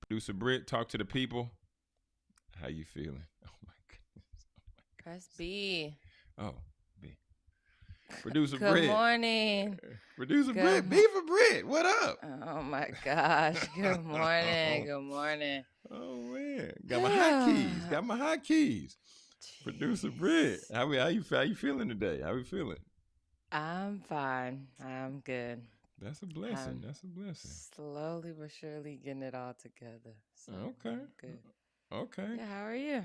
Producer Britt, talk to the people. How you feeling? Oh my goodness. Press B. Oh, B. Producer Good Britt. morning. Producer Good. Britt. B for Britt. What up? Oh my gosh. Good morning. Oh, Good morning. oh man. Got my hotkeys. Got my hotkeys. Producer Britt. Jeez. How you feeling today? How you feeling? I'm fine. I'm good. That's a blessing. I'm That's a blessing. slowly but surely getting it all together. So Okay. I'm good. Okay. Yeah. How are you?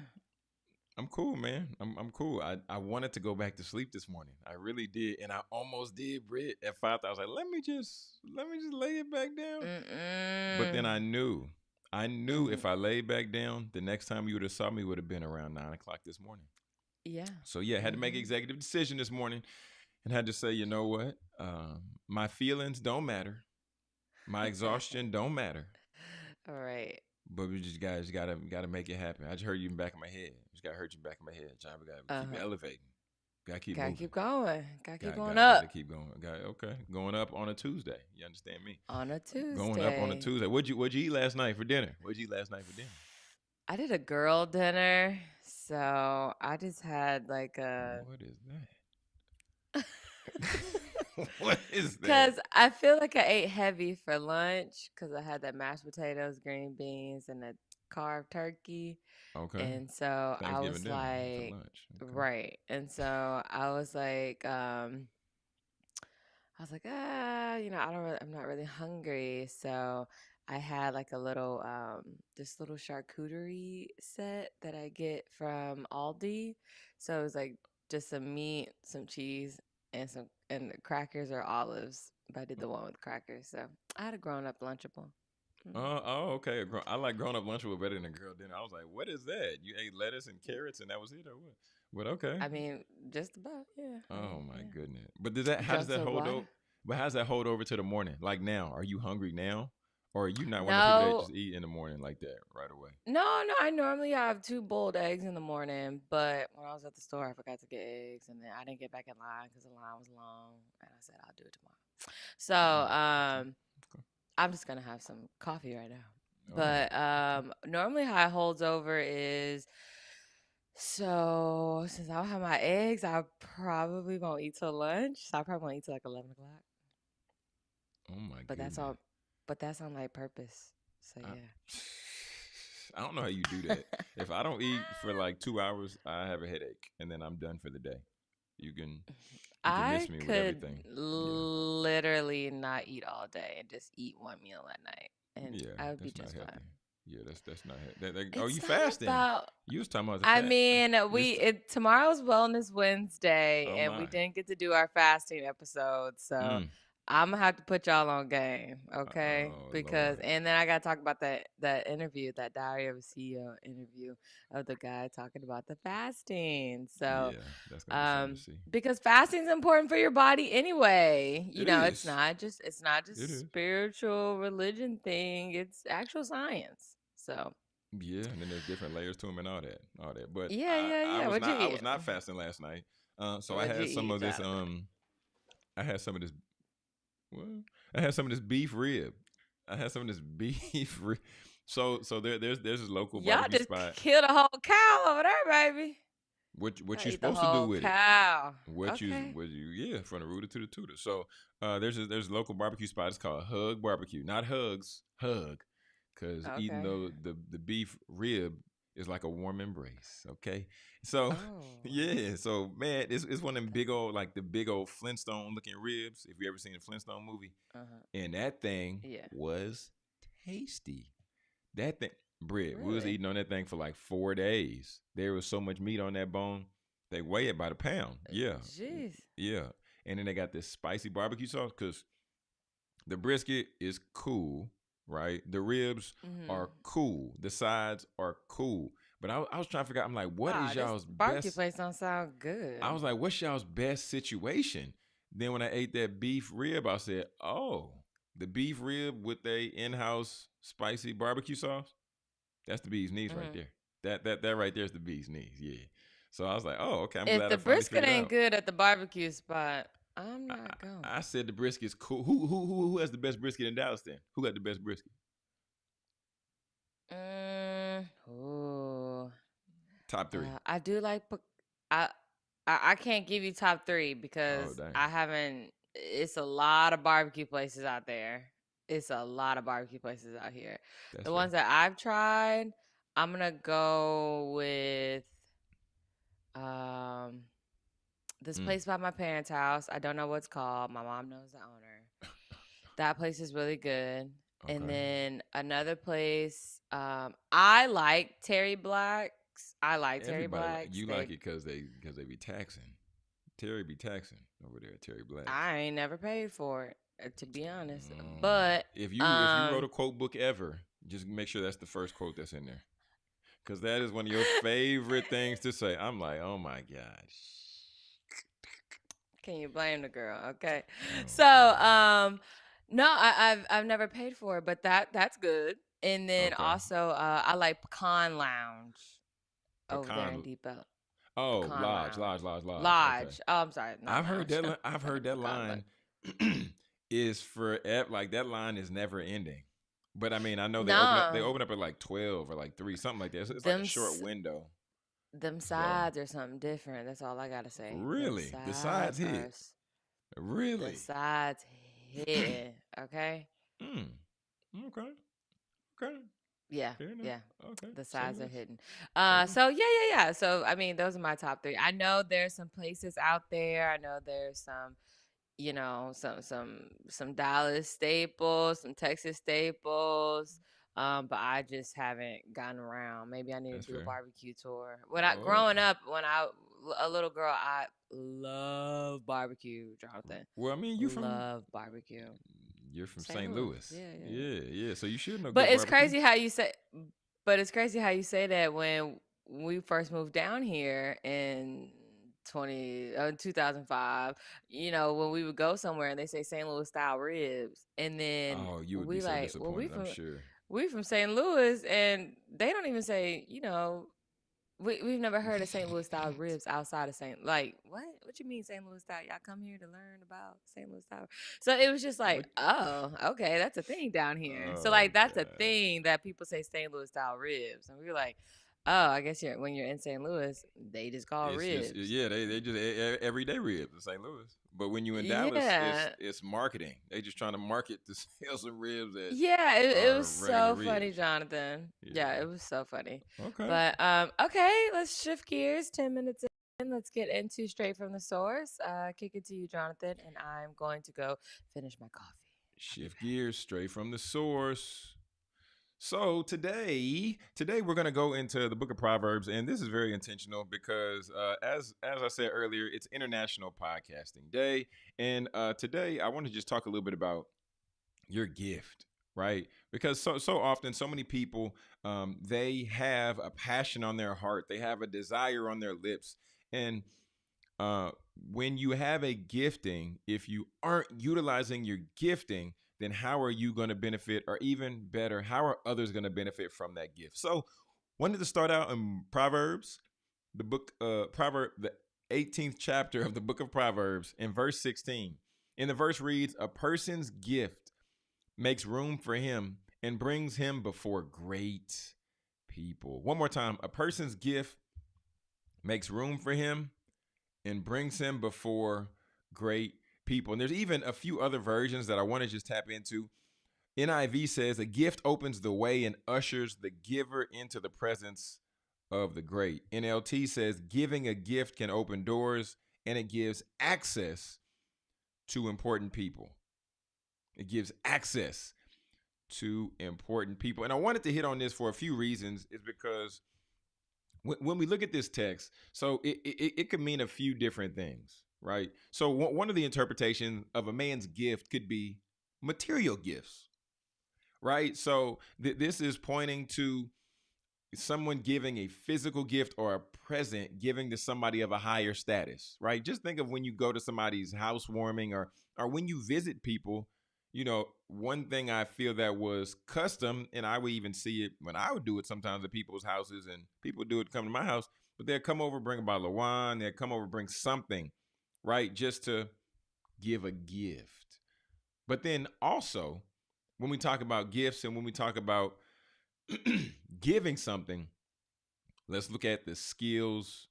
I'm cool, man. I'm cool. I wanted to go back to sleep this morning. I really did, and I almost did. Britt at 5. I was like, let me just lay it back down. But then Mm-mm. I knew Mm-hmm. if I laid back down, the next time you would have saw me would have been around 9 o'clock this morning. Yeah. So yeah, I had to make an Mm-hmm. executive decision this morning, and had to say, you know what? My feelings don't matter. My exhaustion don't matter. All right. But we just guys gotta make it happen. I just heard you in the back of my head. Just gotta hurt you in the back of my head. John, we gotta keep Uh-huh. elevating. Gotta keep Gotta moving. keep going. Gotta keep going Gotta up keep going. Got okay. Going up on a Tuesday. You understand me? on a Going up on a Tuesday. Tuesday. What'd you eat last night for dinner? What'd you eat last night for dinner? I did a girl dinner, so I just had like a What is that? What is that? because I feel like I ate heavy for lunch because I had that mashed potatoes, green beans, and a carved turkey. Okay. And so I Thanksgiving was dinner for like, lunch. Okay. right. And so I was like, I'm not really hungry. So I had like a little, this little charcuterie set that I get from Aldi. So it was like just some meat, some cheese, and crackers or olives. But I did the one with crackers. So I had a grown up Lunchable. Mm. Okay. I like grown up lunch was better than a girl dinner. I was like, what is that? You ate lettuce and carrots and that was it or what? But okay. I mean, just about, yeah. I Oh mean, my yeah. goodness. But does that how does Drunk that some hold over? water. But how's that hold over to the morning? Like now, are you hungry now? Or are you not one of the people that No, just eat in the morning like that right away? no. I normally have two boiled eggs in the morning, but when I was at the store, I forgot to get eggs, and then I didn't get back in line because the line was long, and I said I'll do it tomorrow. So Oh, okay. Okay. I'm just gonna have some coffee right now. Oh, But okay. normally how it holds over is so since I don't have my eggs, I probably won't eat till lunch. So I probably won't eat till like 11 o'clock. Oh my But that's goodness. all. But that's on like purpose. So I, yeah. I don't know how you do that. If I don't eat for like 2 hours, I have a headache and then I'm done for the day. You can you can miss I me with could everything. Yeah. literally not eat all day and just eat one meal at night, and Yeah, I would be that's not just fine. healthy. Yeah, that's not oh, you It's not fasting? about. You was talking about the I fat. mean, This tomorrow's Wellness Wednesday, oh and we my. didn't get to do our fasting episode, so Mm. I'm gonna have to put y'all on game, okay? Oh Because Lord. and then I gotta talk about that interview, that Diary of a CEO interview of the guy talking about the fasting. So Yeah, that's gonna be fun to see. because fasting's important for your body anyway. It It's is. not just It is. spiritual religion thing. It's actual science. So Yeah, and then there's different layers to them and all that, all that. But yeah, I, yeah, I yeah. was What'd you not, I eat? was not fasting last night. So I What'd you had some eat, of this. Jonathan? I had some of this. Well, I had some of this beef rib. I had some of this beef rib. So there's this local Y'all barbecue just spot. killed a whole cow over there, baby. What I you eat the supposed to do whole with it? cow. What you Okay. what you yeah from the rooter to the tutor. So there's a local barbecue spot. It's called Hug Barbecue, not Hugs, Hug, because eating Okay. the beef rib is like a warm embrace. Okay, so Oh. yeah, so man, it's one of them big old like the big old Flintstone looking ribs. If you ever seen a Flintstone movie, Uh-huh. and that thing Yeah. was tasty. That thing, bread. We was Really? eating on that thing for like 4 days. There was so much meat on that bone. They weigh it by the pound. Yeah, Jeez. yeah. And then they got this spicy barbecue sauce because the brisket is cool, right? The ribs are Mm-hmm. cool. The sides are cool. But I was trying to figure out. I'm like, what Wow, is this y'all's barbecue best? place don't sound I good. was like, what's y'all's best situation? Then when I ate that beef rib, I said, oh, the beef rib with a in-house spicy barbecue sauce. That's the bee's knees right Mm-hmm. there. That right there is the bee's knees. Yeah. So I was like, oh, okay. I'm If glad I the finally brisket figured it ain't out. good at the barbecue spot, I'm I, not going. I said the brisket's cool. Who has the best brisket in Dallas? Then who got the best brisket? Ooh. Top three. I do like. I, I can't give you top three Oh, because dang. I haven't. It's a lot of barbecue places out there. It's a lot of barbecue places out here. That's The fair. ones that I've tried, I'm gonna go with um this Mm, place by my parents' house. I don't know what it's called. My mom knows the owner. That place is really good. And okay. then another place, I like Terry Black's. I like Terry Everybody Black's. you like it because they be taxing. Terry be taxing over there at Terry Black's. I ain't never paid for it, to be honest. Mm. But If you wrote a quote book ever, just make sure that's the first quote that's in there. Cause that is one of your favorite things to say. I'm like, oh my gosh. can you blame the girl? Okay. Oh So, God. no, I've never paid for it, but that's good. And then Okay. also, I like Pecan Lounge over there in Pecan. Depot. Oh, Pecan Lodge, Lounge. Lodge, Lodge, Lodge. Okay. Lodge. Oh, I'm sorry, not lounge. I've heard that Pecan Lodge. line is for like that line is never ending. But I mean, I know they No, open up at like 12 or like 3, something like that. It's like a them short s- window. them So sides are something different. That's all I gotta say. Them really, the sides sides hit. the Really. sides hitting. Okay. Mm. Okay. Okay. Yeah, Fair enough. yeah. Okay. The Say sides are less. hidden. Say less. So yeah. So I mean, those are my top three. I know there's some places out there. I know there's some, some Dallas staples, some Texas staples. But I just haven't gotten around. Maybe I need to That's do a fair. barbecue tour. When I Oh. growing up, when I a little girl, I love barbecue, Jonathan. Well, I mean, Love barbecue. you're from St. St. Louis. Louis. Yeah, yeah, yeah. Yeah, yeah. So you should know But good it's barbecue. crazy how you say but it's crazy how you say that when we first moved down here in 2005, when we would go somewhere and they say St. Louis style ribs, and then Oh, you would be we so like, well, disappointed, I'm sure. we from St. Louis, and they don't even say, we've never heard of St. Louis style What? ribs outside of St. Like, what you mean St. Louis style? Y'all come here to learn about St. Louis style. So it was just like, What? oh, okay, that's a thing down here. So Oh like that's a God. thing that people say St. Louis style ribs, and we were like, oh, I guess when you're in St. Louis, they just call It's just ribs. yeah, they just everyday ribs in St. Louis. But when you in Dallas, Yeah, it's marketing. They just trying to market to sell some ribs that yeah, it was are regular so funny, ribs. Jonathan. Yeah, Yeah. it was so funny. Okay. But okay, let's shift gears. 10 minutes in, let's get into straight from the source. Kick it to you, Jonathan, and I'm going to go finish my coffee. I'll be Shift gears straight from the source. So today we're gonna go into the Book of Proverbs, and this is very intentional because, as I said earlier, it's International Podcasting Day, and today I want to just talk a little bit about your gift, right? Because so often, so many people, they have a passion on their heart, they have a desire on their lips, and uh, when you have a gifting, if you aren't utilizing your gifting, then how are you going to benefit, or even better, how are others going to benefit from that gift? So, wanted to start out in Proverbs, the book, the 18th chapter of the book of Proverbs, in verse 16. And the verse reads, "A person's gift makes room for him and brings him before great people." One more time, a person's gift makes room for him and brings him before great people. And there's even a few other versions that I want to just tap into. NIV says, "A gift opens the way and ushers the giver into the presence of the great." NLT says, "Giving a gift can open doors and it gives access to important people." It gives access to important people. And I wanted to hit on this for a few reasons, is because when we look at this text, so it could mean a few different things, right? So one of the interpretations of a man's gift could be material gifts, right? So this is pointing to someone giving a physical gift or a present, giving to somebody of a higher status, right? Just think of when you go to somebody's housewarming, or when you visit people. One thing I feel that was custom, and I would even see it when I would do it sometimes at people's houses, and people do it come to my house, but they'd come over, bring a bottle of wine, they'd come over, bring something, right? Just to give a gift. But then also, when we talk about gifts and when we talk about Giving something, let's look at the skills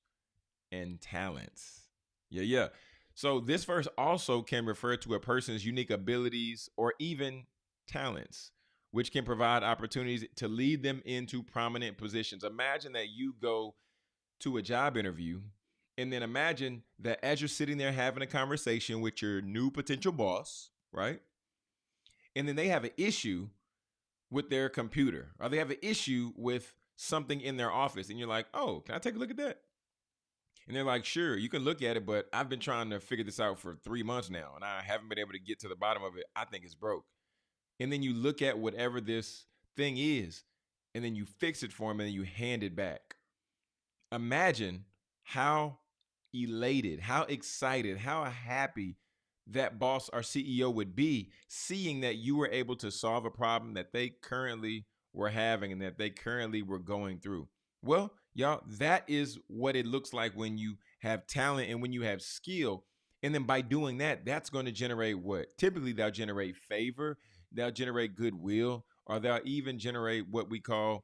and talents. Yeah. So this verse also can refer to a person's unique abilities or even talents, which can provide opportunities to lead them into prominent positions. Imagine that you go to a job interview, and then imagine that as you're sitting there having a conversation with your new potential boss, right? And then they have an issue with their computer, or they have an issue with something in their office, and you're like, oh, can I take a look at that? And they're like, sure, you can look at it, but I've been trying to figure this out for 3 months now, and I haven't been able to get to the bottom of it. I think it's broke. And then you look at whatever this thing is, and then you fix it for them, and then you hand it back. Imagine how elated, how excited, how happy that boss or CEO would be seeing that you were able to solve a problem that they currently were having and that they currently were going through. Well, y'all, that is what it looks like when you have talent and when you have skill. And then by doing that, that's going to generate what? Typically, they'll generate favor, they'll generate goodwill, or they'll even generate what we call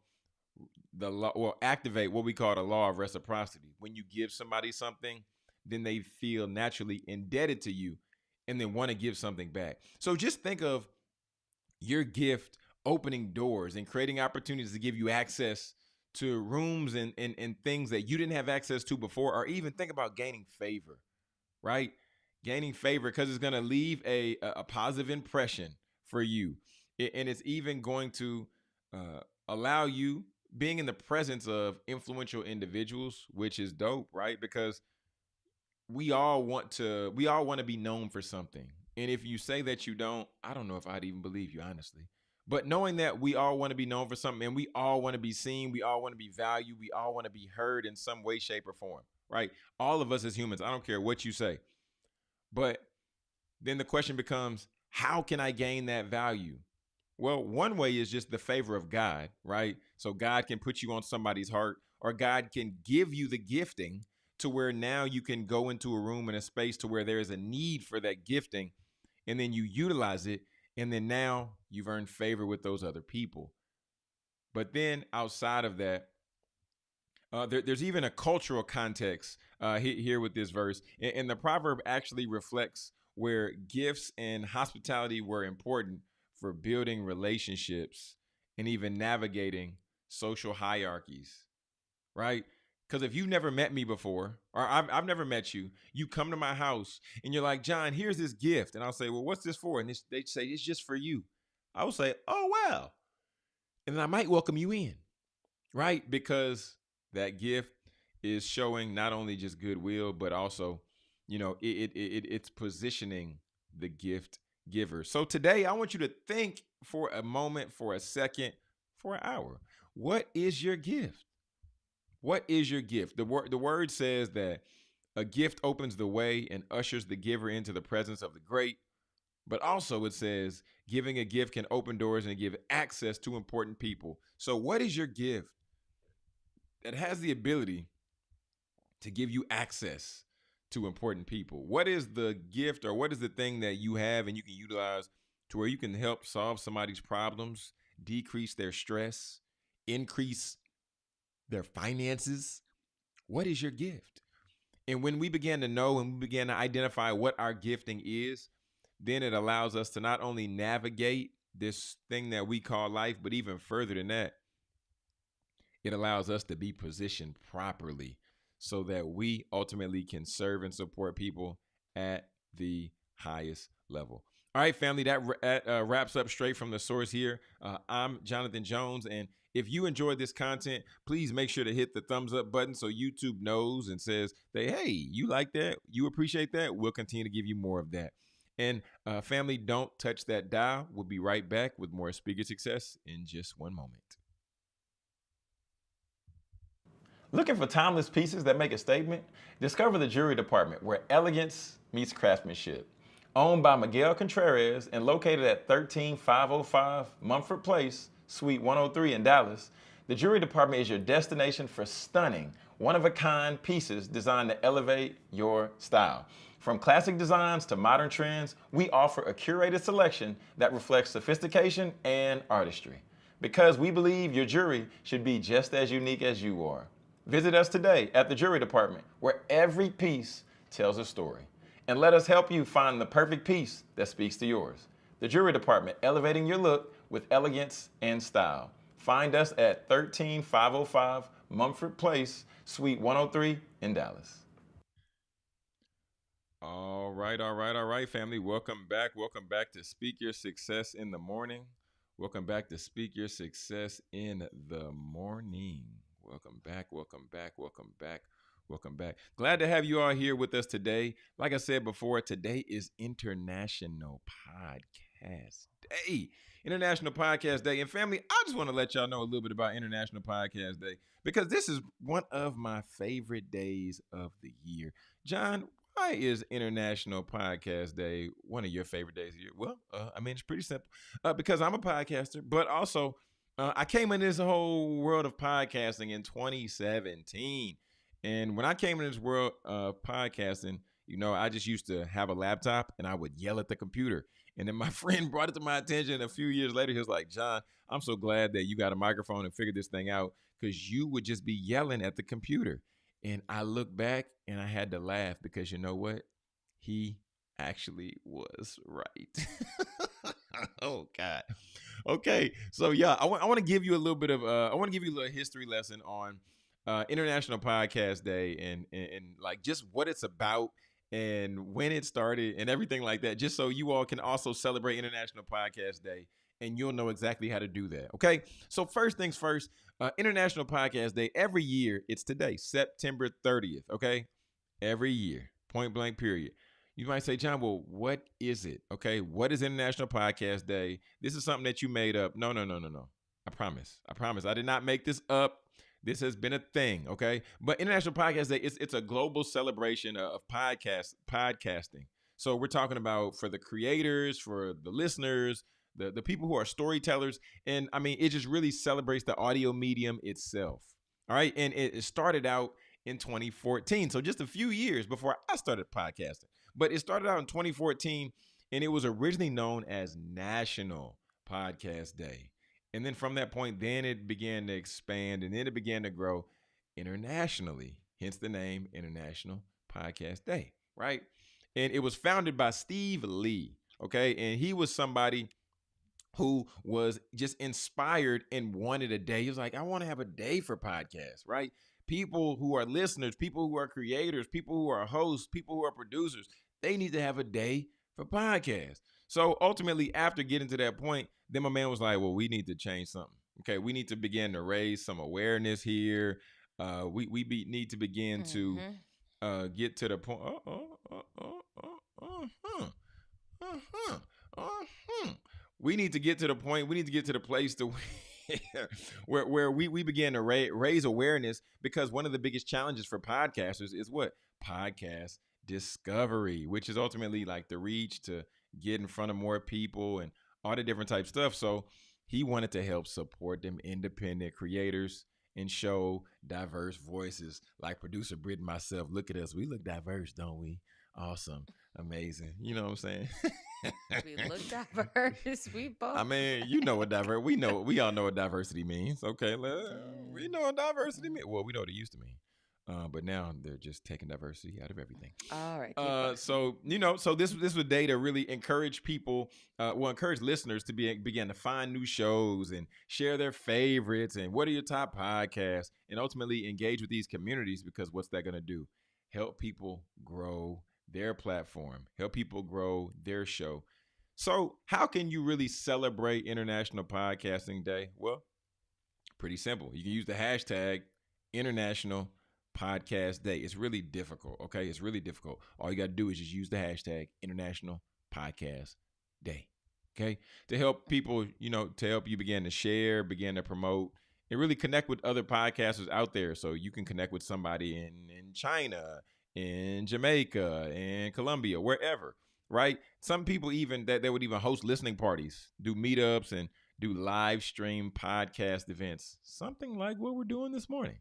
the law, or activate what we call the law of reciprocity. When you give somebody something, then they feel naturally indebted to you and then want to give something back. So just think of your gift opening doors and creating opportunities to give you access to rooms and things that you didn't have access to before, or even think about gaining favor, right? Gaining favor because it's going to leave a positive impression for you. And it's even going to allow you being in the presence of influential individuals, which is dope, right? Because we all want to be known for something. And if you say that you don't, I don't know if I'd even believe you, honestly. But knowing that we all want to be known for something, and we all want to be seen, we all want to be valued, we all want to be heard in some way, shape, or form, right? All of us as humans, I don't care what you say. But then the question becomes, how can I gain that value? Well, one way is just the favor of God, right? So God can put you on somebody's heart, or God can give you the gifting to where now you can go into a room and a space to where there is a need for that gifting, and then you utilize it, and then now you've earned favor with those other people. But then outside of that, there's even a cultural context here with this verse. And the proverb actually reflects where gifts and hospitality were important for building relationships and even navigating social hierarchies, right? Because if you've never met me before, or I've never met you, you come to my house and you're like, John, here's this gift. And I'll say, well, what's this for? And they say, it's just for you. I will say, oh, wow. And then I might welcome you in, right? Because that gift is showing not only just goodwill, but also, it's positioning the gift giver. So today, I want you to think for a moment, for a second, for an hour. What is your gift? What is your gift? The word says that a gift opens the way and ushers the giver into the presence of the great. But also it says giving a gift can open doors and give access to important people. So what is your gift that has the ability to give you access to important people? What is the gift, or what is the thing that you have and you can utilize to where you can help solve somebody's problems, decrease their stress, increase their finances? What is your gift? And when we begin to know and we begin to identify what our gifting is, then it allows us to not only navigate this thing that we call life, but even further than that, it allows us to be positioned properly so that we ultimately can serve and support people at the highest level. All right, family, that wraps up straight from the source here. I'm Jonathan Jones, and if you enjoyed this content, please make sure to hit the thumbs up button so YouTube knows and says that, hey, you like that, you appreciate that, we'll continue to give you more of that. And family, don't touch that dial. We'll be right back with more Speaker Success in just one moment. Looking for timeless pieces that make a statement? Discover the Jewelry Department, where elegance meets craftsmanship. Owned by Miguel Contreras and located at 13505 Mumford Place, Suite 103 in Dallas, the Jewelry Department is your destination for stunning, one-of-a-kind pieces designed to elevate your style. From classic designs to modern trends, we offer a curated selection that reflects sophistication and artistry. because we believe your jury should be just as unique as you are. Visit us today at the Jury Department, where every piece tells a story. And let us help you find the perfect piece that speaks to yours. The Jury Department, elevating your look with elegance and style. Find us at 13505 Mumford Place, Suite 103 in Dallas. All right, family. Welcome back. Welcome back to Speak Your Success in the Morning. Welcome back to Speak Your Success in the Morning. Welcome back. Welcome back. Welcome back. Welcome back. Glad to have you all here with us today. Like I said before, today is International Podcast Day. International Podcast Day. And family, I just want to let y'all know a little bit about International Podcast Day because this is one of my favorite days of the year. John, why is International Podcast Day one of your favorite days of the year? Well, I mean, it's pretty simple. Because I'm a podcaster, but also I came in this whole world of podcasting in 2017. And when I came in this world of podcasting, I just used to have a laptop and I would yell at the computer. And then my friend brought it to my attention a few years later. He was like, John, I'm so glad that you got a microphone and figured this thing out because you would just be yelling at the computer. And I look back and I had to laugh because you know what? He actually was right. Oh God. Okay. So yeah, I want to give you a little bit of I want to give you a little history lesson on International Podcast Day and like just what it's about and when it started and everything like that, just so you all can also celebrate International Podcast Day and you'll know exactly how to do that. Okay. So first things first, International Podcast Day, every year, it's today, September 30th. Okay. Every year, point blank, period. You might say, John, well, what is it? Okay. What is International Podcast Day? This is something that you made up. No, no, no, no, no. I promise. I promise. I did not make this up. This has been a thing, okay? But International Podcast Day, it's a global celebration of podcasting. So we're talking about for the creators, for the listeners, the people who are storytellers, and I mean, it just really celebrates the audio medium itself. All right, and it started out in 2014, so just a few years before I started podcasting. But it started out in 2014, and it was originally known as National Podcast Day. And then from that point, then it began to expand and then it began to grow internationally, hence the name International Podcast Day, right? And it was founded by Steve Lee, okay? And he was somebody who was just inspired and wanted a day. He was like, I want to have a day for podcasts, right? People who are listeners, people who are creators, people who are hosts, people who are producers, they need to have a day for podcasts. So ultimately, after getting to that point, then my man was like, well, we need to change something. Okay, we need to begin to raise some awareness here. Need to begin to Mm-hmm. get to the point. Uh-huh. Uh-huh. We need to get to the point. We need to get to the place to where we begin to raise awareness because one of the biggest challenges for podcasters is what? Podcast discovery, which is ultimately like the reach to get in front of more people and all the different type stuff. So he wanted to help support them independent creators and show diverse voices like producer Britt and myself. Look at us. We look diverse, don't we? Awesome. Amazing. You know what I'm saying? We look diverse. We I both. mean, you know what diversity. We all know what diversity means. Okay, we know what diversity means. Well, we know what it used to mean, but now they're just taking diversity out of everything. All right, keep going. So this was a day to really encourage people, encourage listeners to begin to find new shows and share their favorites and what are your top podcasts, and ultimately engage with these communities because what's that going to do? Help people grow their platform, help people grow their show. So, how can you really celebrate International Podcasting Day? Well, pretty simple. You can use the hashtag International Podcast Day. It's really difficult, okay? It's really difficult. All you got to do is just use the hashtag International Podcast Day, okay? To help people, to help you begin to share, begin to promote, and really connect with other podcasters out there so you can connect with somebody in China, in Jamaica, in Colombia, wherever, right? Some people even that they would even host listening parties, do meetups and do live stream podcast events. Something like what we're doing this morning.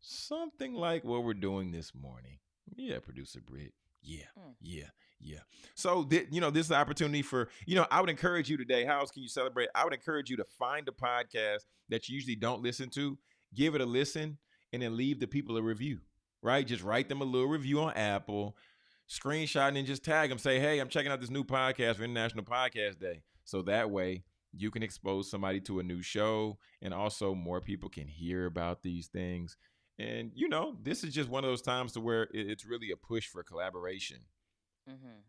Something like what we're doing this morning. Yeah, producer Britt. Yeah, Mm. yeah, yeah. So, this is the opportunity for, I would encourage you today. How else can you celebrate? I would encourage you to find a podcast that you usually don't listen to, give it a listen, and then leave the people a review, right? Just write them a little review on Apple, screenshot, and then just tag them. Say, hey, I'm checking out this new podcast for International Podcast Day. So that way you can expose somebody to a new show, and also more people can hear about these things. And this is just one of those times to where it's really a push for collaboration, Mhm.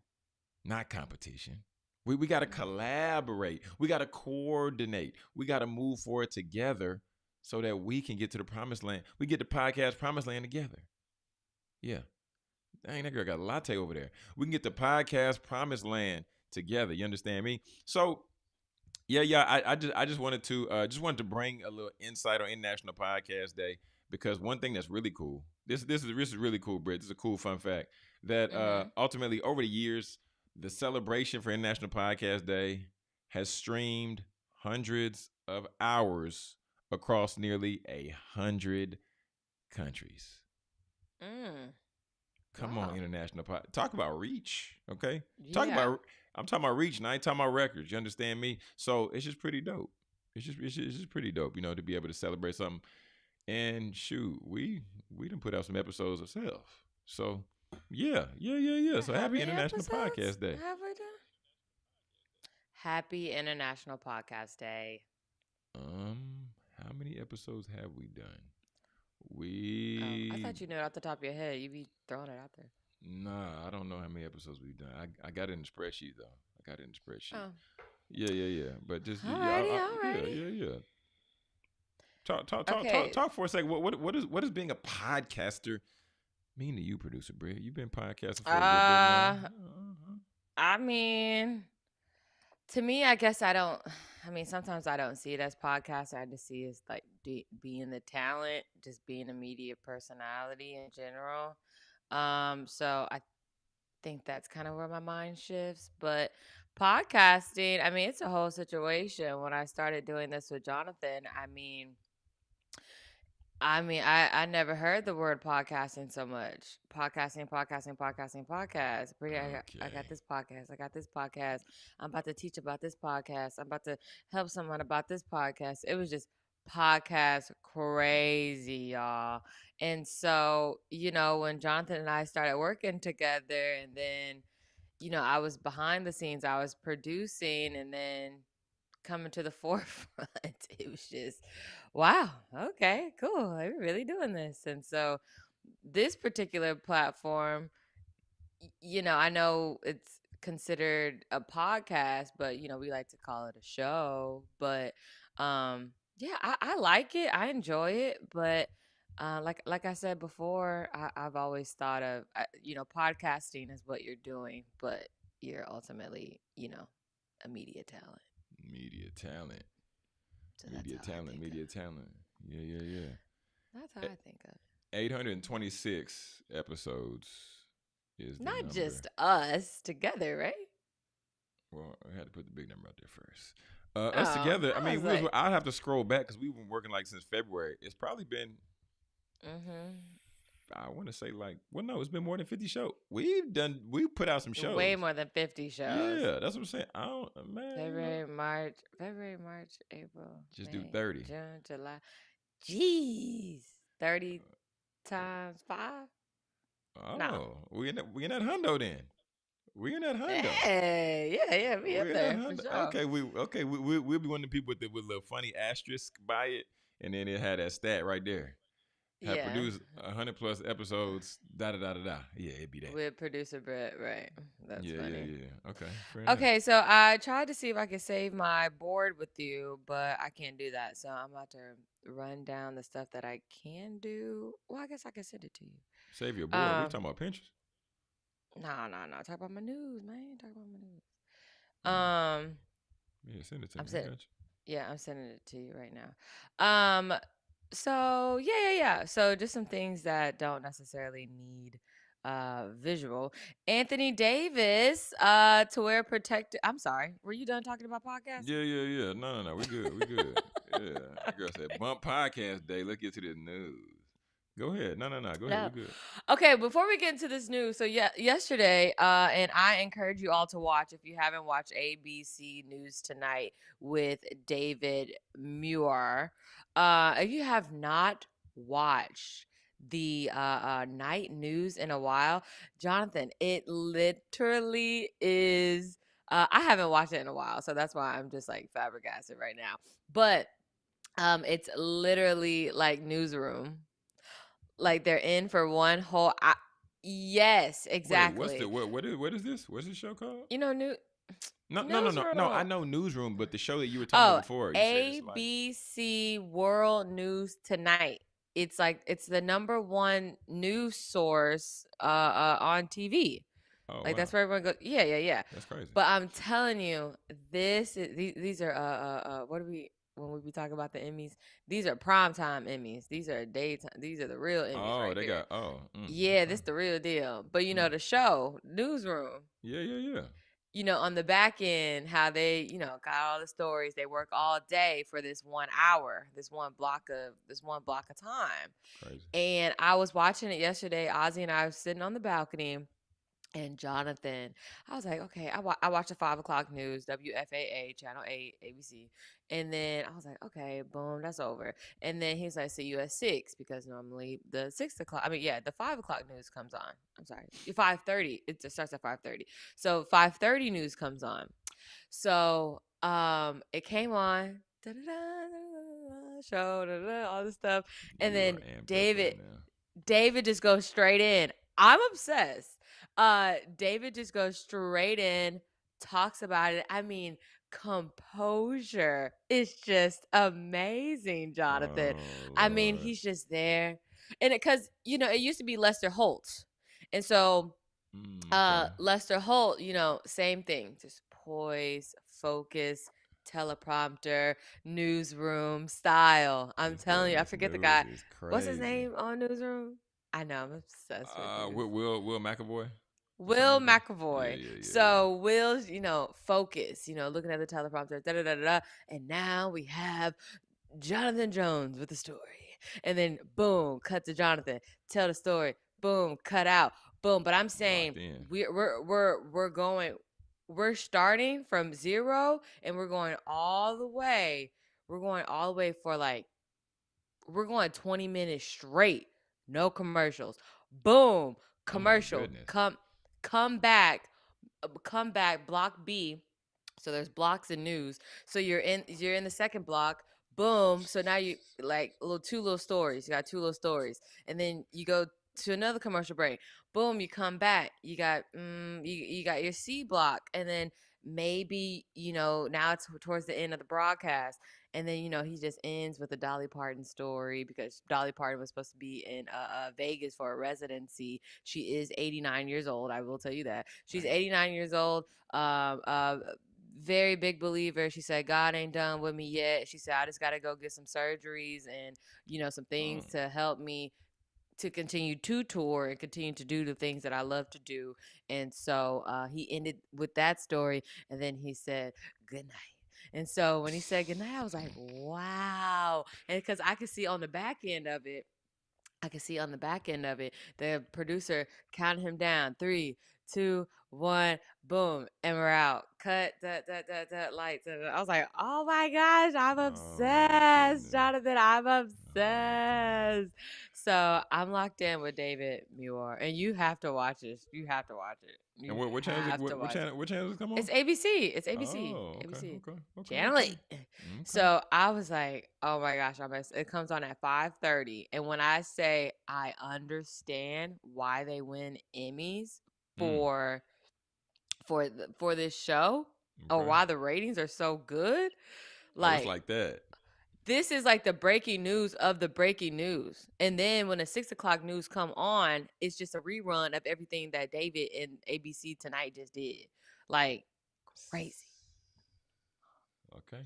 not competition. We got to Mhm. collaborate. We got to coordinate. We got to move forward together so that we can get to the promised land. We get the podcast promised land together. Yeah. Dang, that girl got a latte over there. We can get the podcast promised land together. You understand me? So yeah. I just wanted to bring a little insight on International Podcast Day, because one thing that's really cool. This is really cool, Britt. This is a cool fun fact that Mhm. ultimately over the years, the celebration for International Podcast Day has streamed hundreds of hours across nearly 100 countries. Mm. Come on, Wow. international talk about reach, okay? Talk Yeah. about I'm talking about reach, and I ain't talking about records. You understand me? So it's just pretty dope. It's just pretty dope, to be able to celebrate something. And shoot, we done put out some episodes ourselves. So yeah. Yeah. So How happy many International episodes Podcast Day. have we done? Happy International Podcast Day. How many episodes have we done? Oh, I We thought you knew it off the top of your head. You be throwing it out there. Nah, I don't know how many episodes we've done. I got it in the spreadsheet though. I got it in the spreadsheet. Oh. Yeah. But just Alrighty. yeah, Alrighty. yeah. Okay. Talk for a second. What is being a podcaster mean to you, producer Britt? You've been podcasting for a good bit now. Uh, I mean, to me, I guess I don't. I mean, sometimes I don't see it as podcast. I just see it as like being the talent, just being a media personality in general. So I think that's kind of where my mind shifts. But podcasting, I mean, it's a whole situation. When I started doing this with Jonathan, I never heard the word podcasting so much. Podcast. Pretty, I got Okay. this podcast. I got this podcast. I'm about to teach about this podcast. I'm about to help someone about this podcast. It was just podcast crazy, y'all. And so, when Jonathan and I started working together, and then, I was behind the scenes, I was producing, and then coming to the forefront. It was just, wow, okay, cool. We're really doing this. And so this particular platform, I know it's considered a podcast, but we like to call it a show. But yeah, I like it. I enjoy it. But like I said before, I've always thought of podcasting is what you're doing, but you're ultimately a media talent. Media talent. So that's how I think of Media it. talent. Yeah. That's how Eh, I think of it. 826 episodes is the Not number. just us together, right? Well, I had to put the big number out there first. Us Oh, together. I I mean, was like, I'd have to scroll back because we've been working like since February. It's probably been, mm-hmm. I want to say like, well, no, it's been more than 50 shows. We put out some Way shows. more than 50 shows. Yeah, that's what I'm saying. I don't, man, February, March, April, just do May, 30. June, July. Jeez. 30 times 5? No. Oh, we in that hundo then. We in that hundo. Hey, yeah, be up We in that there for hundo. sure. We'll be one of the people with a little funny asterisk by it, and then it had that stat right there. Have Yeah. produced 100 plus episodes. Da da da da da. Yeah, it'd be that. With producer Britt, right. That's funny. Yeah. Okay, fair enough. Okay, so I tried to see if I could save my board with you, but I can't do that. So I'm about to run down the stuff that I can do. Well, I guess I can send it to you. Save your board. We Um, talking about Pinterest? no. Talk about my news, man. Talk about my news. Mm. Um, Yeah, send it to I'm me. I sending. got Yeah, I'm sending it to you right now. So yeah. So just some things that don't necessarily need visual. Anthony Davis to wear protective. I'm sorry. Were you done talking about you. podcasting? Yeah. No. We good. Yeah. That girl said bump podcast day. Let's get to the news. Go ahead. No, no, no. Go ahead. We No. good. Okay, before we get into this news, so yeah, yesterday, and I encourage you all to watch if you haven't watched ABC News Tonight with David Muir. If you have not watched the night news in a while, Jonathan, it literally is. I haven't watched it in a while, so that's why I'm just like flabbergasted right now. But it's literally like newsroom, like they're in for one whole yes, Wait, what's the exactly. what is this? What's this show called? You know, No, no, no, no, no. I newsroom. know Newsroom, but the show that you were talking about Oh, before, you said it's like, ABC World News Tonight. It's like it's the number one news source on TV. oh Like wow, that's where everyone goes. Yeah, yeah, yeah. that's crazy. But I'm telling you, these are what do we when we be talking about the Emmys? These are primetime Emmys. These are daytime. These are the real Emmys Oh, right they here. got Yeah, okay, this the real deal. But you mm, know the show newsroom. yeah, yeah, yeah, On the back end, how they got all the stories. They work all day for this 1 hour, this one block of time. crazy. And I was watching it yesterday. Ozzy and I were sitting on the balcony, and Jonathan, I was like, okay, I watched the 5 o'clock news, WFAA, Channel 8, ABC. And then I was like, okay, boom, that's over. And then he's like, see you at 6, because normally the 6 o'clock, the 5 o'clock news comes on. I'm sorry, 5:30. It just starts at 5:30. So 5:30 news comes on. So it came on, show, all this stuff. And You are then amped up right David now. David just goes straight in. I'm obsessed. David just goes straight in, talks about it. I mean, composure is just amazing, Jonathan. Oh I mean, Lord. he's just there. And because, it used to be Lester Holt. And so Okay. Lester Holt, same thing. Just poise, focus, teleprompter, newsroom style. I'm telling you, I This forget the news guy. is What's his crazy. name on newsroom? I know, I'm obsessed with news. Will McAvoy or something Will like that. Yeah, McAvoy. yeah, yeah, yeah. So Will's, focus, looking at the teleprompter, da da da da. And now we have Jonathan Jones with the story. And then boom, cut to Jonathan. Tell the story. Boom, cut out. Boom. But I'm saying Locked in. we're starting from zero, and we're going all the way. We're going all the way for like we're going 20 minutes straight. No commercials. Boom. Oh my Commercial. goodness. Come back. Come back. Block B. So there's blocks in news. So you're in the second block. Boom. So now you like two little stories. You got two little stories. And then you go to another commercial break. Boom, you come back. You got you got your C block. And then maybe, now it's towards the end of the broadcast. And then, he just ends with a Dolly Parton story, because Dolly Parton was supposed to be in Vegas for a residency. She is 89 years old. I will tell you that. She's Dang. 89 years old. Very big believer. She said, God ain't done with me yet. She said, I just got to go get some surgeries and, some things Mm. to help me to continue to tour and continue to do the things that I love to do. And so he ended with that story. And then he said, good night. And so when he said good night, I was like, wow. And because I could see on the back end of it, the producer counted him down. 3, 2, 1, boom, and we're out. Cut, lights. I was like, oh my gosh, I'm Oh my obsessed, goodness. Jonathan. I'm Oh my goodness. obsessed. So I'm locked in with David Muir, and you have to watch this. You have to watch it. And You what channels? have to watch it. What channels come on? It's ABC. It's ABC. Oh, okay, ABC. okay, okay, Channel okay, 8. okay. So I was like, oh my gosh, it comes on at 5:30. And when I say I understand why they win Emmys Mm, for for this show, or okay. why the ratings are so good, Oh, it's like like that. this is like the breaking news of the breaking news. And then when the 6 o'clock news come on, it's just a rerun of everything that David and ABC Tonight just did. Like crazy. Okay. All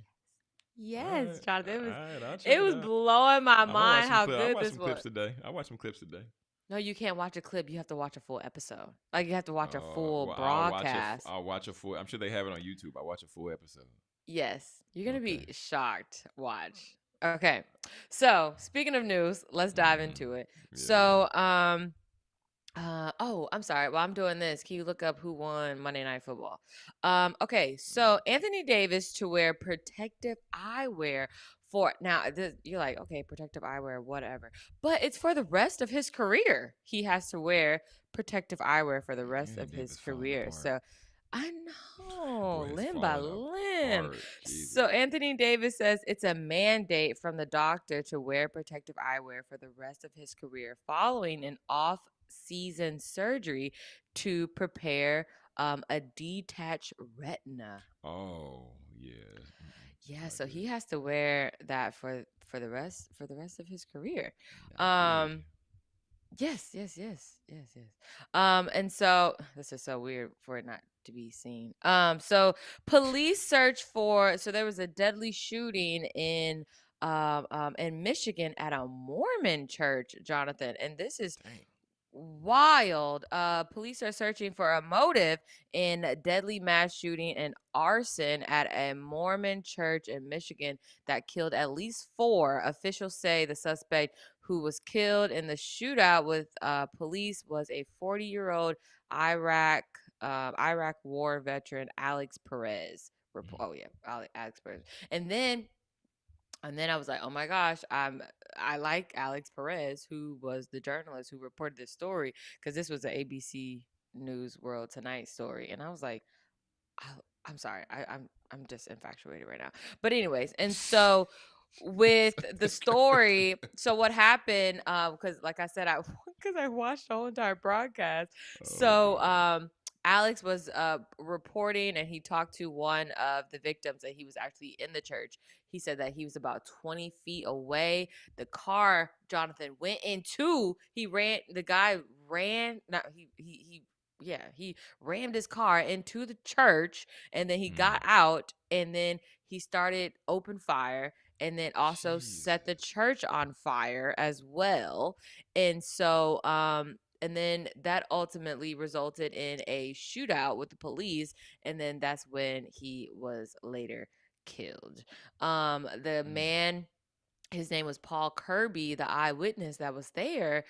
Yes, right. Jonathan. All right. I'll check It it was out. blowing my I'm gonna watch mind some how clips. I'll good watch this some clips was. today. I'll watch some clips today. No, you can't watch a clip. You have to watch a full episode. Like you have to watch a full Well, broadcast. I'll watch a full. I'm sure they have it on YouTube. I'll watch a full episode. Yes, you're gonna Okay. be shocked. Watch. Okay. So, speaking of news, let's dive Mm-hmm. into it. Yeah, yeah. Oh, I'm sorry. While I'm doing this, can you look up who won Monday Night Football? Okay, so Mm. Anthony Davis to wear protective eyewear for now. You're like, okay, protective eyewear, whatever, but it's for the rest of his career. He has to wear protective eyewear for the rest Anthony of his Davis falling career. apart. So I know, Boy, it's limb by falling limb. apart. So Jesus. Anthony Davis says it's a mandate from the doctor to wear protective eyewear for the rest of his career following an off-season surgery to prepare a detached retina. Oh, yeah. It's Yeah, not so good. he has to wear that for the rest of his career. Not good. Um Yes, yes, yes, yes, yes. And so this is so weird for it not to be seen. So police search for so there was a deadly shooting in Michigan at a Mormon church, Jonathan, and this is Dang. wild. Police are searching for a motive in a deadly mass shooting and arson at a Mormon church in Michigan that killed at least four. Officials say the suspect who was killed in the shootout with police was a 40-year-old Iraq Iraq war veteran Alex Perez. Mhm. Oh yeah, Alex Perez. And then I was like, oh my gosh, I like Alex Perez, who was the journalist who reported this story, because this was an ABC News World Tonight story. And I was like, I, I'm sorry, I'm just infatuated right now. But anyways, and so with the story, so what happened? Because like I said, I because I watched the whole entire broadcast. Oh So God. Alex was reporting, and he talked to one of the victims, and he was actually in the church. He said that he was about 20 feet away. The car Jonathan went into. He ran. The guy ran. Not he. Yeah, he rammed his car into the church, and then he Mm. got out, and then he started open fire, and then also set the Jesus. church on fire as well. And so and then that ultimately resulted in a shootout with the police, and then that's when he was later killed. The Mm. man, his name was Paul Kirby, the eyewitness that was there.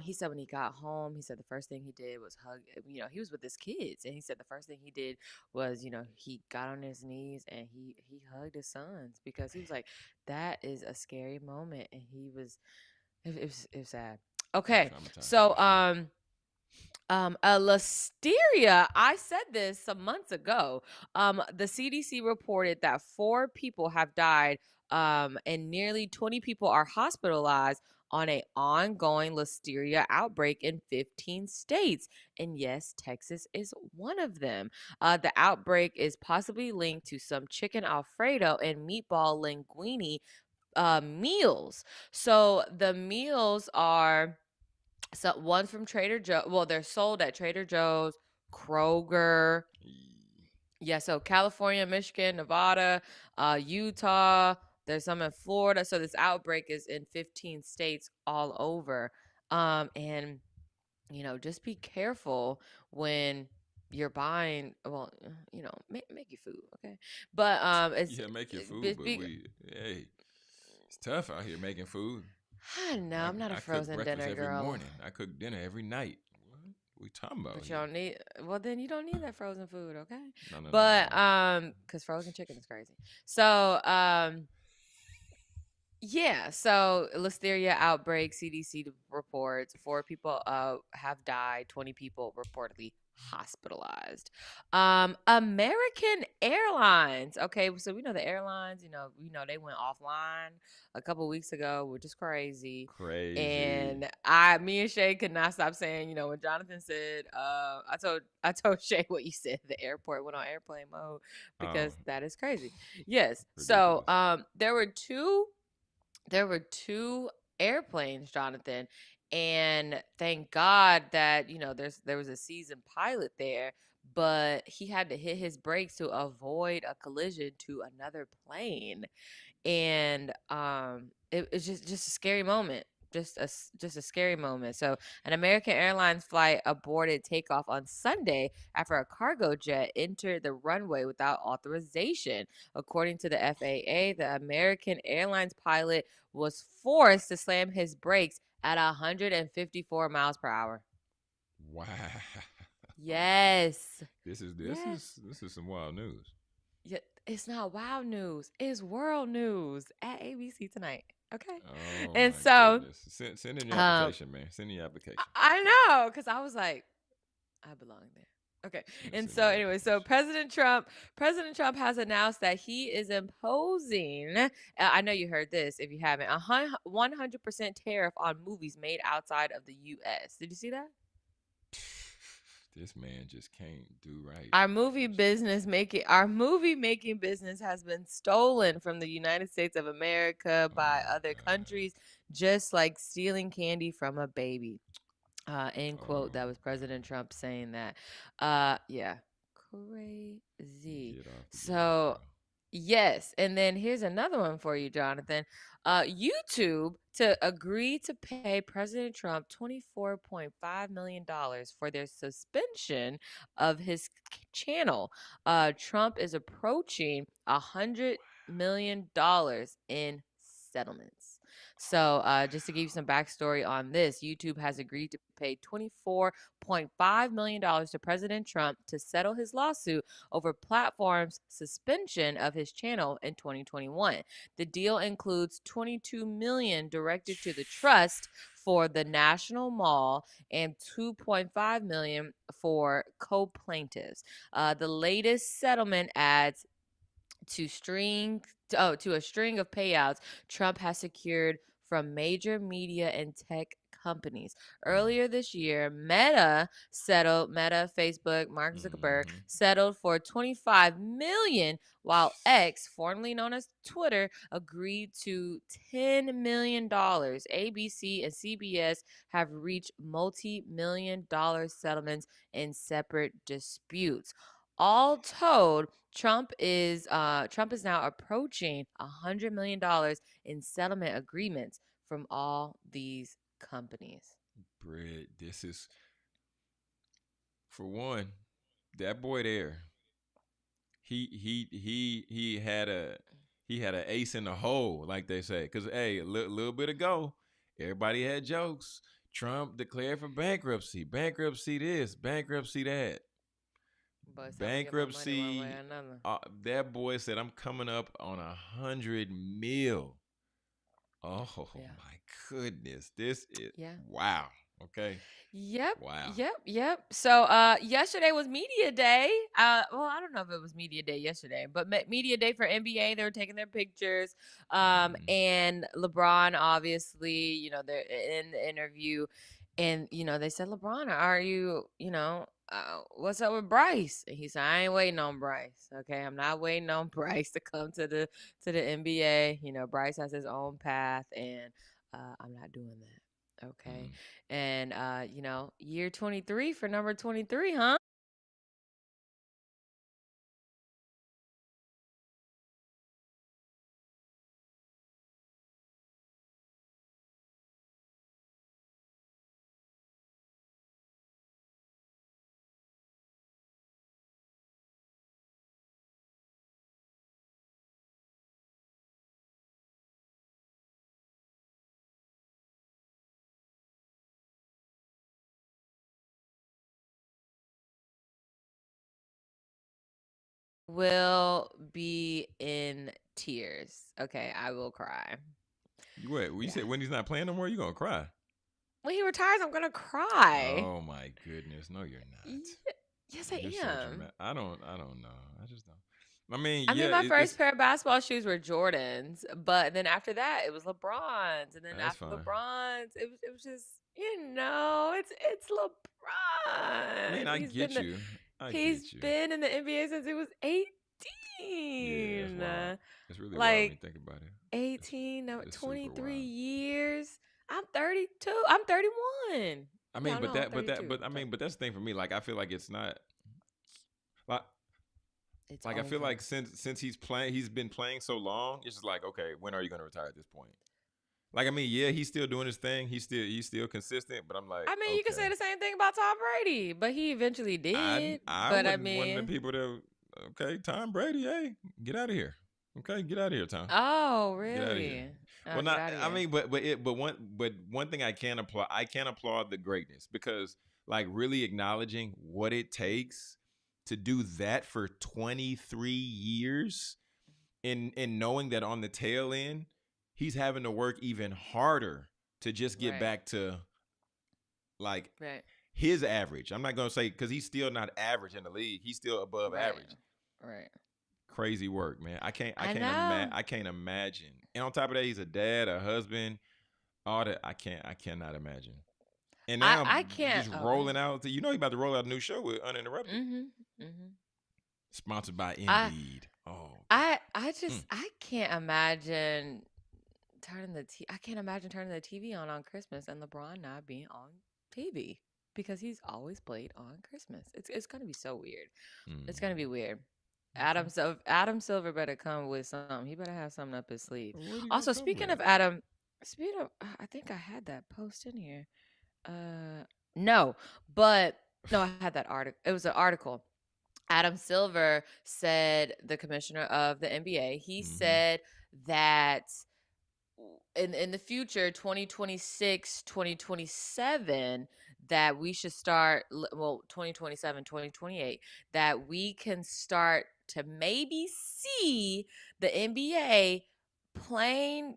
He said when he got home, he said the first thing he did was hug. He was with his kids, and he said the first thing he did was, he got on his knees and he hugged his sons, because he was like, that is a scary moment, and it was sad. That's Okay, traumatizing so for sure. a listeria. I said this some months ago. The CDC reported that four people have died, and nearly 20 people are hospitalized on a ongoing listeria outbreak in 15 states. And yes, Texas is one of them. The outbreak is possibly linked to some chicken Alfredo and meatball linguine meals. So the meals are, so one's from Trader Joe. Well, they're sold at Trader Joe's, Kroger. Yee. Yeah, so California, Michigan, Nevada, Utah. There's some in Florida. So this outbreak is in 15 states all over. And just be careful when you're buying. Well, make your food, okay? But it's Yeah, make your food, be, but be, hey, it's tough out here making food. I don't know. I'm not a I cook frozen breakfast dinner every girl. morning. I cook dinner every night. What? We talking about But you here? don't need, well, then you don't need that frozen food, okay? No, no, no, no, But no. cuz frozen chicken is crazy. So, yeah, so listeria outbreak, CDC reports 4 people have died, 20 people reportedly hospitalized. American Airlines. Okay, so we know the airlines, they went offline a couple weeks ago, which is crazy. Crazy. And me and Shay could not stop saying, when Jonathan said, I told Shay what you said, the airport went on airplane mode, Oh, because that is crazy. Yes. So ridiculous. there were two airplanes, Jonathan, and thank God that there was a seasoned pilot there, but he had to hit his brakes to avoid a collision to another plane, and it's just a scary moment. just a scary moment. So, an American Airlines flight aborted takeoff on Sunday after a cargo jet entered the runway without authorization. According to the FAA, the American Airlines pilot was forced to slam his brakes at 154 miles per hour. Wow. Yes. This is this Yes. is this is some wild news. Yeah, it's not wow news. It's world news at ABC tonight. Okay. Oh And my so, goodness. Send in your um, application, man. Send in your application. I know, because I was like, I belong there. Okay. And Send so in your anyway, so application. President Trump has announced that he is imposing, I know you heard this if you haven't, 100% tariff on movies made outside of the US. Did you see that? This man just can't do right. Our movie making business has been stolen from the United States of America Oh by my other God. countries, just like stealing candy from a baby. End quote. Oh That was President God. Trump saying that. Yeah, crazy. Get off the gas, bro. So yes, and then here's another one for you, Jonathan. YouTube to agree to pay President Trump $24.5 million for their suspension of his channel. Trump is approaching $100 million in settlements. So, just to give you some backstory on this, YouTube has agreed to pay $24.5 million to President Trump to settle his lawsuit over platform's suspension of his channel in 2021. The deal includes $22 million directed to the trust for the National Mall and $2.5 million for co-plaintiffs. The latest settlement adds to a string of payouts Trump has secured from major media and tech companies. Earlier this year, Meta, Facebook, Mark Zuckerberg Mm-hmm. settled for 25 million, while X, formerly known as Twitter, agreed to $10 million. ABC and CBS have reached multi-million-dollar settlements in separate disputes. All told, Trump is now approaching $100 million in settlement agreements from all these companies. Britt, this is for one, that boy there. He had a ace in the hole, like they say. Cause hey, a little bit ago, everybody had jokes. Trump declared for bankruptcy. Bankruptcy this, bankruptcy that. But I'm gonna get my money one way or Bankruptcy. another. That boy said, "I'm coming up on 100 mil." Oh Yeah. my goodness, this is Yeah. wow. Okay, Yep, wow. yep. So yesterday was media day. Well, I don't know if it was media day yesterday, but media day for NBA. They were taking their pictures. Mm-hmm. And LeBron obviously, they're in the interview, and they said, LeBron, are you, what's up with Bryce? And he said, I ain't waiting on Bryce. Okay, I'm not waiting on Bryce to come to the NBA. Bryce has his own path, and I'm not doing that. Okay. Mm. And year 23 for number 23, huh? Will be in tears. Okay, I will cry. You what? You Yeah. said when he's not playing no more, you gonna cry? When he retires, I'm gonna cry. Oh my goodness, no, you're Ye- not. yes, I You're so am. dramatic. I don't know. I just don't. I mean, I yeah, mean, my it's first pair of basketball shoes were Jordans, but then after that, it was LeBron's, and then that's after fine. LeBron's, it was just it's I mean, LeBron. I get you. I He's get you. been in the NBA since he was Yeah, it's 18. wild. It's really wild when you Like think about it. It's 18, no, it's super 23 wild. years. I'm 32. I'm 31. I mean, No, no, I'm 32. I Sorry. mean, but that's the thing for me. Like, I feel like it's not like It's like I feel like over. since he's been playing so long. It's just like, okay, when are you gonna retire at this point? Like, I mean, yeah, he's still doing his thing. He's still consistent. But I'm like, I mean, you could say okay, the same thing about Tom Brady, but he eventually I did. I But I wouldn't one of the mean, people that okay, Tom Brady, hey, get out of here. Okay, get out of here, Tom. oh, Get out of here. really? Oh, Well, get not. out of I here. mean, but one thing I can applaud the greatness because like really acknowledging what it takes to do that for 23 years and knowing that on the tail end he's having to work even harder to just get Right, back to like right, his average. I'm not gonna say because he's still not average in the league. He's still above right, average. right. Crazy work, man. I can't I I can't know. imagine I can't imagine. And on top of that, he's a dad, a husband, all that. I cannot imagine. And now I can't. just Oh, go rolling ahead. out. You know he about to roll out a new show with Uninterrupted, Mhm, mhm. sponsored by I Indeed. Oh I God. just I can't imagine I can't imagine turning the TV on Christmas and LeBron not being on TV because he's always played on Christmas. It's gonna be so weird. It's gonna be Mm. weird. Okay. Adam Silver better come with something. He better have something up his sleeve. What are you gonna Also, come speaking with? of Adam, speaking of, I think I had that post in here. No, but no, I had that article. It was an article. Adam Silver said, the commissioner of the NBA, he Mm-hmm. said that in the future 2026, 2027, that we should start well 2027, 2028, that we can start to maybe see the NBA playing,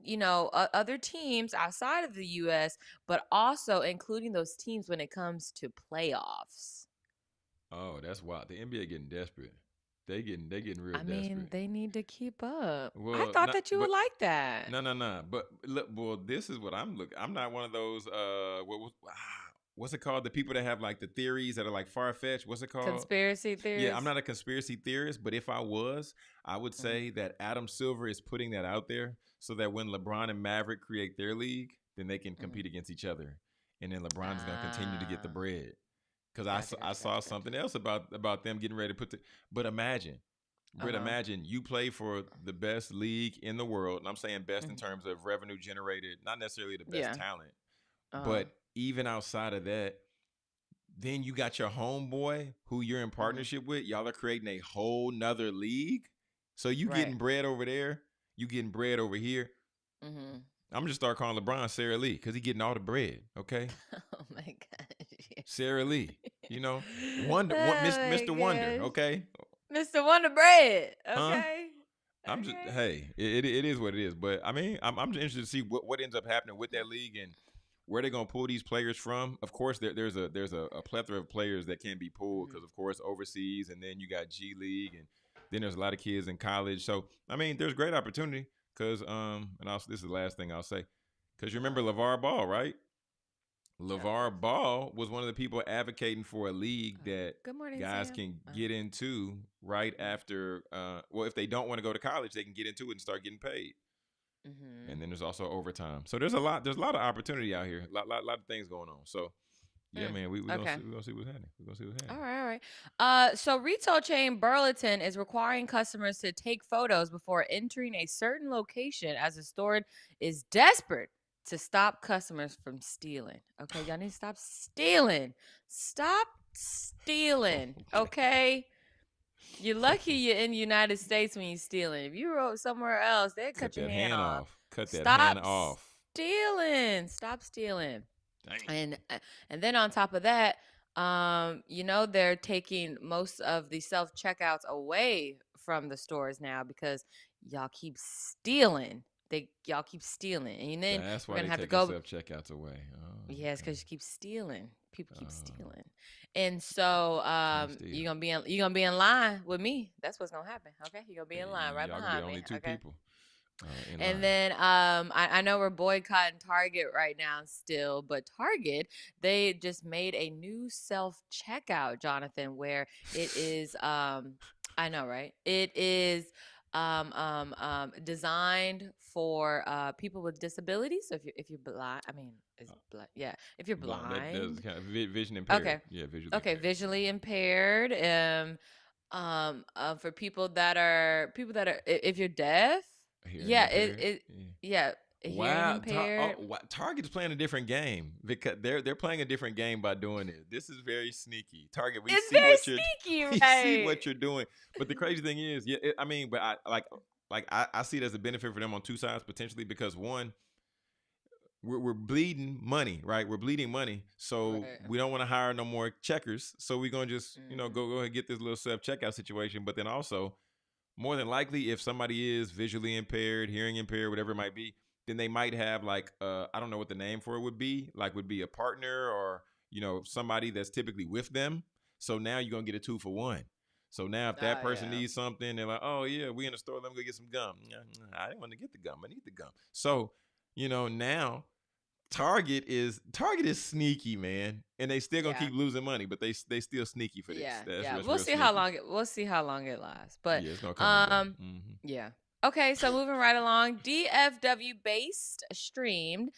other teams outside of the US, but also including those teams when it comes to playoffs. Oh, that's wild. The NBA getting desperate. They getting real I mean, desperate. they need to keep up. I Well, thought not that you would but like that. no, no, no. But look, well, this is what I'm looking. I'm not one of those. What's it called? The people that have like the theories that are like far fetched. What's it called? Conspiracy Yeah, I'm theorists. not a conspiracy theorist, but if I was, I would Mhm. say that Adam Silver is putting that out there so that when LeBron and Maverick create their league, then they can Mhm. compete against each other, and then LeBron is going to continue to get the Ah, bread. Because gotcha, I gotcha, saw gotcha, gotcha. something else about them getting ready to put the. But imagine, Uh Britt, huh. imagine you play for the best league in the world, and I'm saying best in Hmm. terms of revenue generated, not necessarily the best Yeah. talent, Uh huh. but even outside of that, then you got your homeboy who you're in Hmm. partnership with. Y'all are creating a whole nother league. So you Right. getting bread over there, you getting bread over here. Hmm. I'm just start calling LeBron Sarah Lee because he getting all the bread. Okay, Oh my gosh. You're Sarah Lee. You know, silly. Wonder, Oh my Mr. Wonder. gosh. Okay, Mr. Wonder Bread. huh? Okay. I'm just Okay. hey, it is what it is. But I mean, I'm just interested to see what ends up happening with that league and where they're gonna pull these players from. Of course, there's a plethora of players that can be pulled Hmm. because of course overseas, and then you got G League, and then there's a lot of kids in college. So I mean, there's great opportunity because this is the last thing I'll say because you Uh remember huh. LeVar Ball, right? Yeah, of course. LeVar Ball was one of the people advocating for a league Oh. that Good morning, guys Sam. can get into right after. Well, if they don't want to go to college, they can get into it and start getting paid. Mm-hmm. And then there's also overtime. So there's a lot. There's a lot of opportunity out here. Lot of things going on. So yeah, Mm. man, we gonna Okay. see. We gonna see what's happening. We gonna see what's All happening. right, all right. So retail chain Burlington is requiring customers to take photos before entering a certain location as the store is desperate to stop customers from stealing. Okay, y'all need to stop stealing. Stop stealing. Okay. You're lucky you're in the United States when you're stealing. If you were somewhere else, they'd Cut cut your that hand hand off. off. Cut that Stop hand off. stealing. Stop stealing. Damn. And then on top of that, they're taking most of the self checkouts away from the stores now because y'all keep stealing. Y'all keep stealing, and then That's we're why gonna they have to taking go. self checkouts away. Oh, Yes, okay. because you keep stealing. People keep Oh, stealing, and so can't steal. you're gonna be in line with me. That's what's gonna happen. Okay, you're gonna be in line right Y'all gonna be the behind me. only two Okay. people in And line. then I know we're boycotting Target right now still, but Target, they just made a new self checkout, Jonathan, where it is I know, right? It is designed for people with disabilities. So if you're blind, I mean, yeah, if you're Blind. That does blind, kind of vision impaired. okay, Yeah, visually okay, impaired. visually impaired, for people that are if you're deaf, Hearing yeah, impaired. Yeah. yeah, hearing impaired. Target's playing a different game because they're playing a different game by doing it. This is very sneaky. Target, we It's see very what you're sneaky, we see right? what you're doing. But the crazy thing is, yeah, I mean, but I see it as a benefit for them on two sides potentially because one, we're bleeding money, right? We're bleeding money, so Right. we don't want to hire no more checkers. So we're gonna just Mm-hmm. go ahead and get this little self checkout situation. But then also, more than likely, if somebody is visually impaired, hearing impaired, whatever it might be, then they might have like I don't know what the name for it would be, like would be a partner or somebody that's typically with them. So now you're gonna get a 2 for 1. So now if that Oh person yeah. needs something, they're like, oh yeah, we in the store, let me go get some gum. I didn't want to get the gum, I need the gum. So now Target is sneaky, man, and they still gonna Yeah. keep losing money, but they still sneaky for this. Yeah, That's yeah. that's We'll real see how sneaky. long it lasts. But Yeah, it's gonna come and go. Mm-hmm. yeah. Okay, so moving right along, DFW based streamed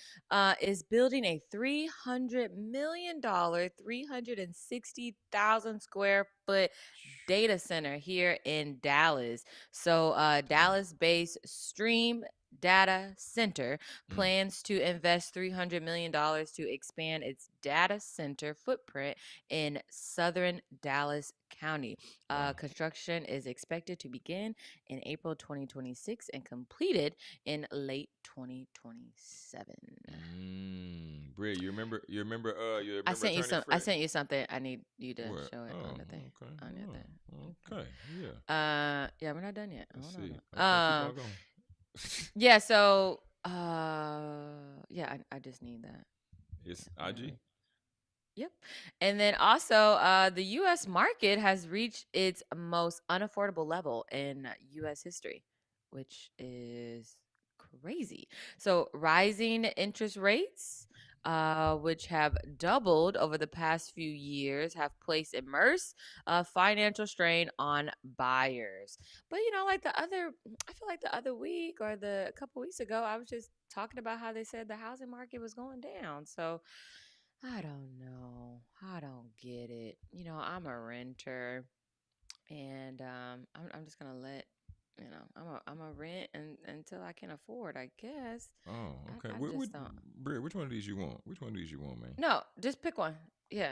is building a $300 million, 360,000 square foot data center here in Dallas. So Damn. Dallas based Stream Data Center Mm, plans to invest $300 million to expand its data center footprint in southern Dallas County. wow. Construction is expected to begin in April 2026 and completed in late 2027. Britt, you I remember sent you Attorney some. I Fred? sent you something. I need you to What? show it on Oh, the thing. okay. On your thing. Oh, Okay. okay. Yeah. Yeah, we're not done yet. Let's Hold see. on. Okay, keep on going. Yeah. So, yeah, I just need that. It's Yeah, IG. yep. And then also, the U.S. market has reached its most unaffordable level in U.S. history, which is crazy. So, rising interest rates, which have doubled over the past few years, have placed immense financial strain on buyers. But like I feel like the other week or a couple weeks ago, I was just talking about how they said the housing market was going down. So I don't know. I don't get it. I'm a renter, and I'm just gonna let I'm a rent until I can afford. I guess. Oh, okay. I just don't. Britt, which one of these you want? Which one of these you want, man? No, just pick one. Yeah.